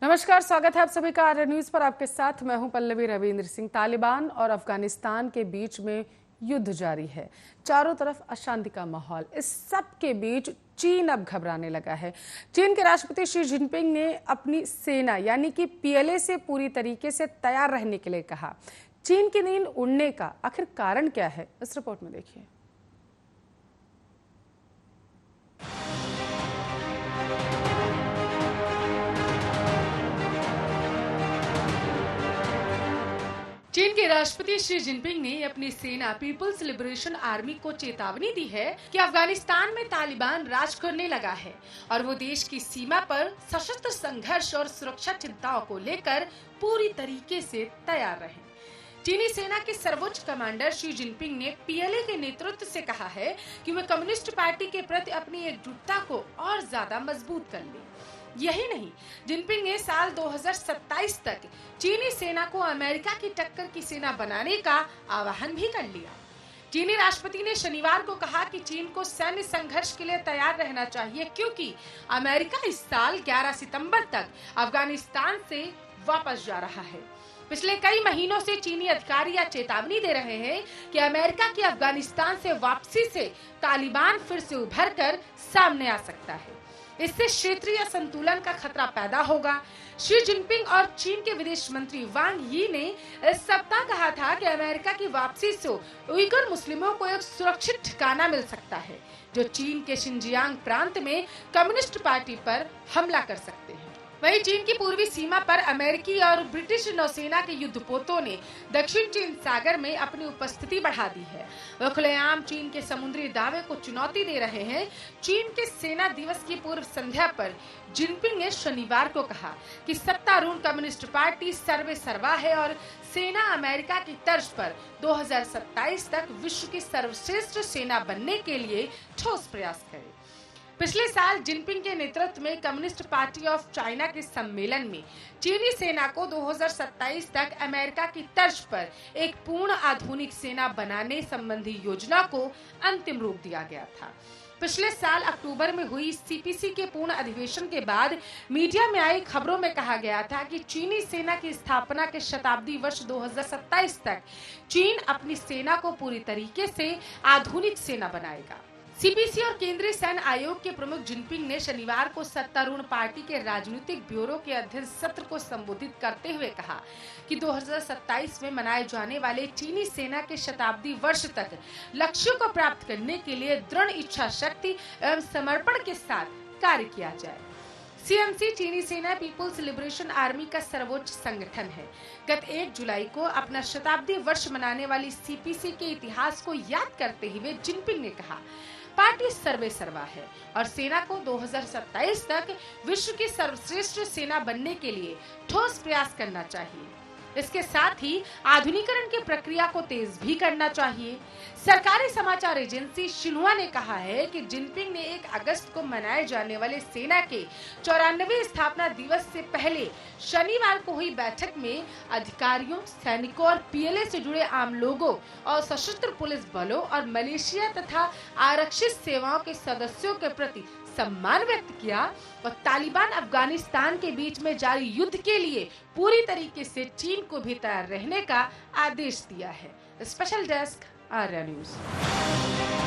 नमस्कार, स्वागत है आप सभी का आर्य न्यूज पर। आपके साथ मैं हूं पल्लवी रविंद्र सिंह। तालिबान और अफगानिस्तान के बीच में युद्ध जारी है। चारों तरफ अशांति का माहौल। इस सब के बीच चीन अब घबराने लगा है। चीन के राष्ट्रपति शी जिनपिंग ने अपनी सेना यानी कि पीएलए से पूरी तरीके से तैयार रहने के लिए कहा। चीन की नींद उड़ने का आखिर कारण क्या है, इस रिपोर्ट में देखिए। चीन के राष्ट्रपति शी जिनपिंग ने अपनी सेना पीपुल्स लिबरेशन आर्मी को चेतावनी दी है कि अफगानिस्तान में तालिबान राज करने लगा है और वो देश की सीमा पर सशस्त्र संघर्ष और सुरक्षा चिंताओं को लेकर पूरी तरीके से तैयार रहें। चीनी सेना के सर्वोच्च कमांडर शी जिनपिंग ने पीएलए के नेतृत्व से कहा है कि वे कम्युनिस्ट पार्टी के प्रति अपनी एकजुटता को और ज्यादा मजबूत कर ले। यही नहीं, जिनपिंग ने साल 2027 तक चीनी सेना को अमेरिका की टक्कर की सेना बनाने का आह्वान भी कर लिया। चीनी राष्ट्रपति ने शनिवार को कहा कि चीन को सैन्य संघर्ष के लिए तैयार रहना चाहिए क्योंकि अमेरिका इस साल 11 सितंबर तक अफगानिस्तान से वापस जा रहा है। पिछले कई महीनों से चीनी अधिकारी यह चेतावनी दे रहे हैं कि अमेरिका की अफगानिस्तान से वापसी से तालिबान फिर से उभर कर सामने आ सकता है। इससे क्षेत्रीय संतुलन का खतरा पैदा होगा। शी जिनपिंग और चीन के विदेश मंत्री वांग यी ने इस सप्ताह कहा था कि अमेरिका की वापसी से उइगर मुस्लिमों को एक सुरक्षित ठिकाना मिल सकता है जो चीन के शिनजियांग प्रांत में कम्युनिस्ट पार्टी पर हमला कर सकते हैं। वहीं चीन की पूर्वी सीमा पर अमेरिकी और ब्रिटिश नौसेना के युद्धपोतों ने दक्षिण चीन सागर में अपनी उपस्थिति बढ़ा दी है। वह खुलेआम चीन के समुद्री दावे को चुनौती दे रहे हैं। चीन के सेना दिवस की पूर्व संध्या पर जिनपिंग ने शनिवार को कहा कि सत्तारूढ़ कम्युनिस्ट पार्टी सर्वे सर्वा है और सेना अमेरिका की तर्ज पर 2027 तक विश्व की सर्वश्रेष्ठ सेना बनने के लिए ठोस प्रयास करे। पिछले साल जिनपिंग के नेतृत्व में कम्युनिस्ट पार्टी ऑफ चाइना के सम्मेलन में चीनी सेना को 2027 तक अमेरिका की तर्ज पर एक पूर्ण आधुनिक सेना बनाने संबंधी योजना को अंतिम रूप दिया गया था। पिछले साल अक्टूबर में हुई सीपीसी के पूर्ण अधिवेशन के बाद मीडिया में आई खबरों में कहा गया था कि चीनी सेना की स्थापना के शताब्दी वर्ष 2027 तक चीन अपनी सेना को पूरी तरीके से आधुनिक सेना बनाएगा। सीपीसी और केंद्रीय सैन्य आयोग के प्रमुख जिनपिंग ने शनिवार को सत्तारूढ़ पार्टी के राजनीतिक ब्यूरो के अध्ययन सत्र को संबोधित करते हुए कहा कि 2027 में मनाए जाने वाले चीनी सेना के शताब्दी वर्ष तक लक्ष्यों को प्राप्त करने के लिए दृढ़ इच्छा शक्ति एवं समर्पण के साथ कार्य किया जाए। सीएमसी चीनी सेना पीपुल्स लिबरेशन आर्मी का सर्वोच्च संगठन है। गत 1 जुलाई को अपना शताब्दी वर्ष मनाने वाली सीपीसी के इतिहास को याद करते हुए जिनपिंग ने कहा, पार्टी सर्वे सर्वा है और सेना को 2027 तक विश्व की सर्वश्रेष्ठ सेना बनने के लिए ठोस प्रयास करना चाहिए। इसके साथ ही आधुनिकीकरण की प्रक्रिया को तेज भी करना चाहिए। सरकारी समाचार एजेंसी शिन्हुआ ने कहा है कि जिनपिंग ने 1 अगस्त को मनाए जाने वाले सेना के 94वें स्थापना दिवस से पहले शनिवार को हुई बैठक में अधिकारियों, सैनिकों और पीएलए से जुड़े आम लोगों और सशस्त्र पुलिस बलों और मलेशिया तथा आरक्षित सेवाओं के सदस्यों के प्रति सम्मान व्यक्त किया और तालिबान अफगानिस्तान के बीच में जारी युद्ध के लिए पूरी तरीके से चीन को भी तैयार रहने का आदेश दिया है। स्पेशल डेस्क, आर्य न्यूज।